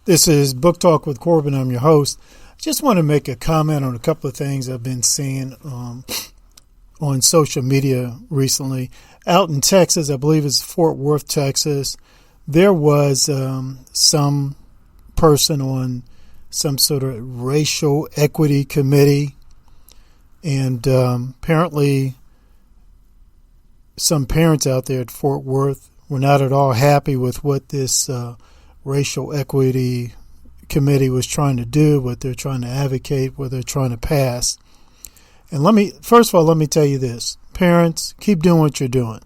This is Book Talk with Corbin. I'm your host. I just want to make a comment on a couple of things I've been seeing on social media recently. Out in Texas, I believe it's Fort Worth, Texas, there was some person on some sort of racial equity committee, and apparently some parents out there at Fort Worth were not at all happy with what this racial equity committee was trying to do, what they're trying to advocate, what they're trying to pass. And first of all, let me tell you this. Parents, keep doing what you're doing.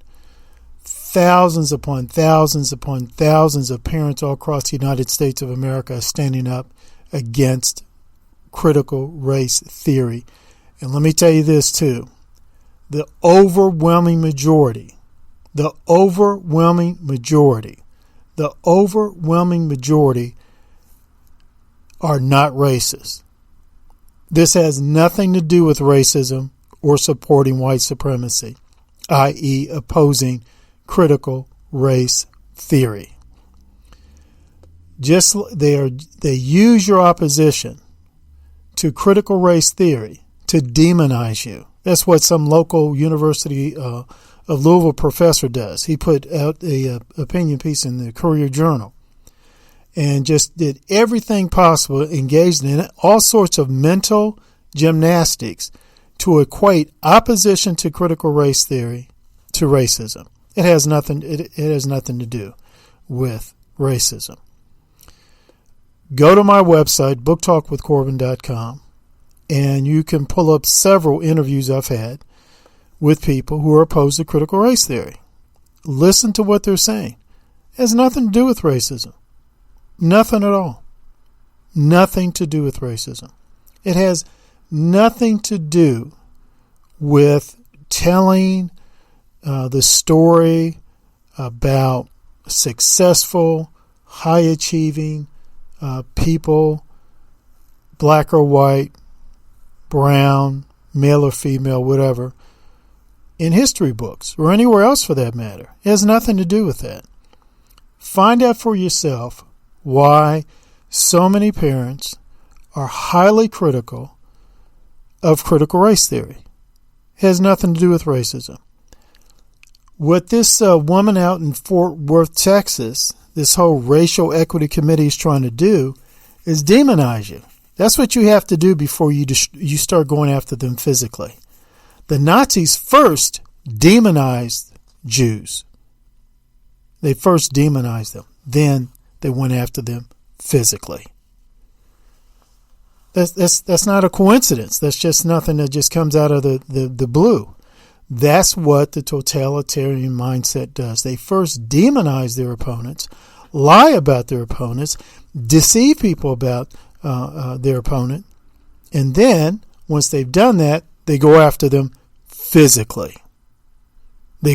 Thousands upon thousands upon thousands of parents all across the United States of America are standing up against critical race theory. And let me tell you this too. The overwhelming majority are not racist. This has nothing to do with racism or supporting white supremacy, i.e. opposing critical race theory. They use your opposition to critical race theory to demonize you. That's what some local University of Louisville professor does. He put out a opinion piece in the Courier Journal and just did everything possible, engaged in all sorts of mental gymnastics to equate opposition to critical race theory to racism. It has nothing to do with racism. Go to my website, booktalkwithcorbin.com, and you can pull up several interviews I've had with people who are opposed to critical race theory. Listen to what they're saying. It has nothing to do with racism. Nothing at all. Nothing to do with racism. It has nothing to do with telling the story about successful, high-achieving people, black or white, brown, male or female, whatever, in history books or anywhere else for that matter. It has nothing to do with that. Find out for yourself why so many parents are highly critical of critical race theory. It has nothing to do with racism. What this woman out in Fort Worth, Texas, this whole racial equity committee is trying to do is demonize you. That's what you have to do before you start going after them physically. The Nazis first demonized Jews. They first demonized them. Then they went after them physically. That's not a coincidence. That's just nothing that just comes out of the blue. That's what the totalitarian mindset does. They first demonize their opponents, lie about their opponents, deceive people about their opponent, and then once they've done that, they go after them physically. Now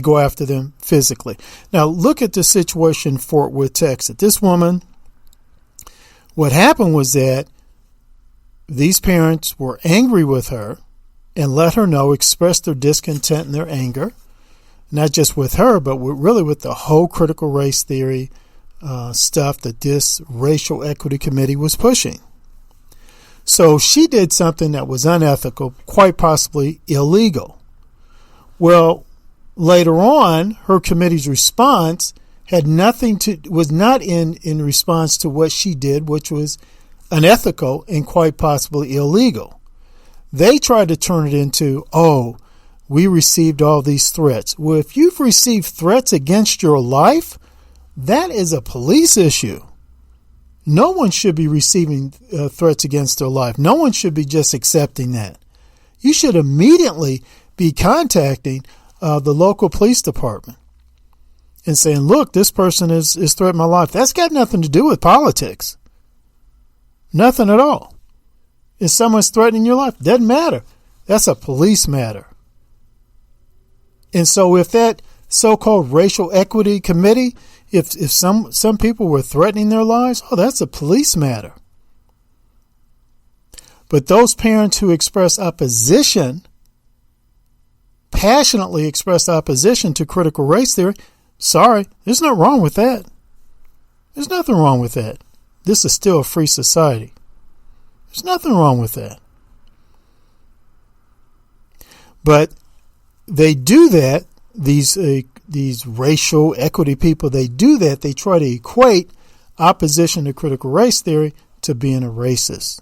look at the situation in Fort Worth, Texas. This woman, what happened was that these parents were angry with her and let her know, expressed their discontent and their anger, not just with her, but really with the whole critical race theory stuff that this racial equity committee was pushing. So she did something that was unethical, quite possibly illegal. Well, later on, her committee's response was not in response to what she did, which was unethical and quite possibly illegal. They tried to turn it into, we received all these threats. Well, if you've received threats against your life, that is a police issue. No one should be receiving threats against their life. No one should be just accepting that. You should immediately be contacting the local police department and saying, look, this person is threatening my life. That's got nothing to do with politics. Nothing at all. If someone's threatening your life, doesn't matter. That's a police matter. And so if that so-called racial equity committee, if some people were threatening their lives, that's a police matter. But those parents who express opposition, passionately express opposition to critical race theory, sorry, there's nothing wrong with that. There's nothing wrong with that. This is still a free society. There's nothing wrong with that. But they do that, these racial equity people, they do that. They try to equate opposition to critical race theory to being a racist,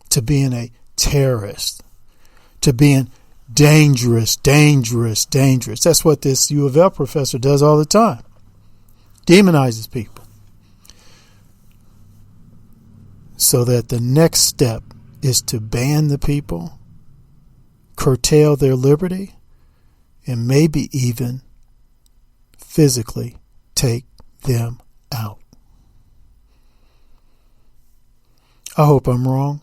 to being a terrorist, to being dangerous. That's what this U of L professor does all the time. Demonizes people. So that the next step is to ban the people, curtail their liberty, and maybe even physically take them out. I hope I'm wrong.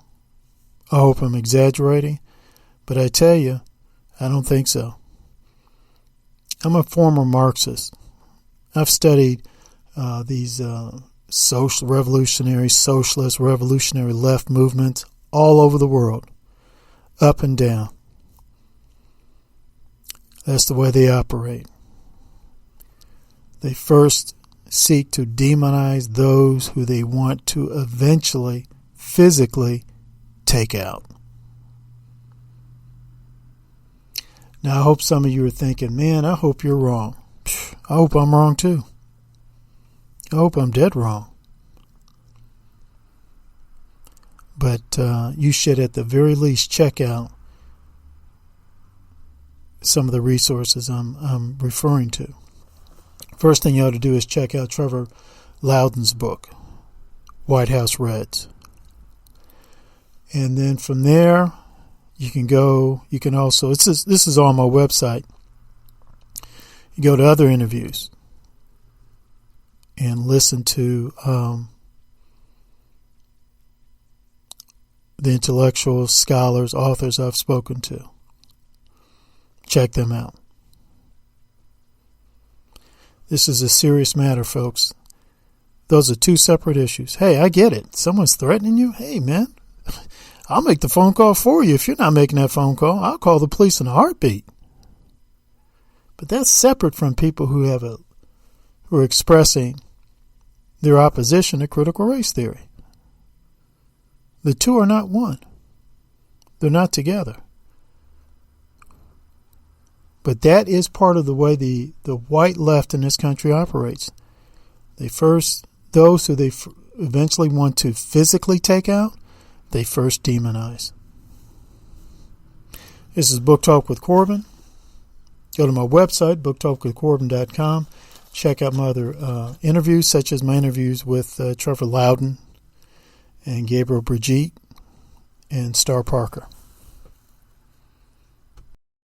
I hope I'm exaggerating. But I tell you, I don't think so. I'm a former Marxist. I've studied these social revolutionary, socialist, revolutionary left movements all over the world, up and down. That's the way they operate. They first seek to demonize those who they want to eventually physically take out. Now, I hope some of you are thinking, man, I hope you're wrong. I hope I'm wrong too. I hope I'm dead wrong. But you should at the very least check out some of the resources I'm referring to. First thing you ought to do is check out Trevor Loudon's book, White House Reds. And then from there, you can also, this is on my website. You go to other interviews and listen to the intellectuals, scholars, authors I've spoken to. Check them out. This is a serious matter, folks. Those are two separate issues. Hey, I get it. Someone's threatening you. Hey, man, I'll make the phone call for you. If you're not making that phone call, I'll call the police in a heartbeat. But that's separate from people who are expressing their opposition to critical race theory. The two are not one. They're not together. But that is part of the way the white left in this country operates. Those who they eventually want to physically take out, they first demonize. This is Book Talk with Corbin. Go to my website, booktalkwithcorbin.com. Check out my other interviews, such as my interviews with Trevor Loudon and Gabriel Brigitte and Star Parker.